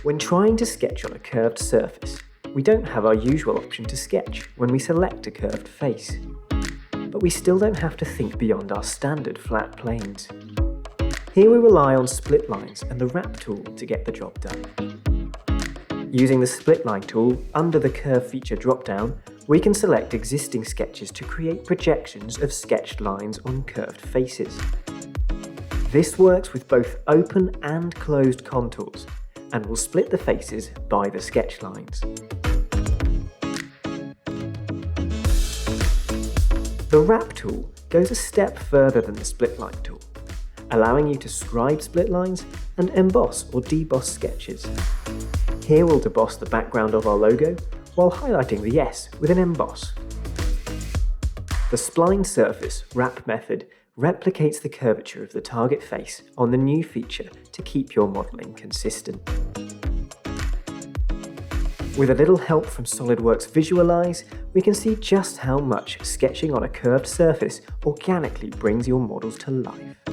When trying to sketch on a curved surface, we don't have our usual option to sketch when we select a curved face. But we still don't have to think beyond our standard flat planes. Here we rely on split lines and the wrap tool to get the job done. Using the split line tool under the curve feature dropdown, we can select existing sketches to create projections of sketched lines on curved faces. This works with both open and closed contours, and will split the faces by the sketch lines. The wrap tool goes a step further than the split line tool, allowing you to scribe split lines and emboss or deboss sketches. Here we'll deboss the background of our logo while highlighting the S with an emboss. The spline surface wrap method replicates the curvature of the target face on the new feature to keep your modelling consistent. With a little help from SOLIDWORKS Visualize, we can see just how much sketching on a curved surface organically brings your models to life.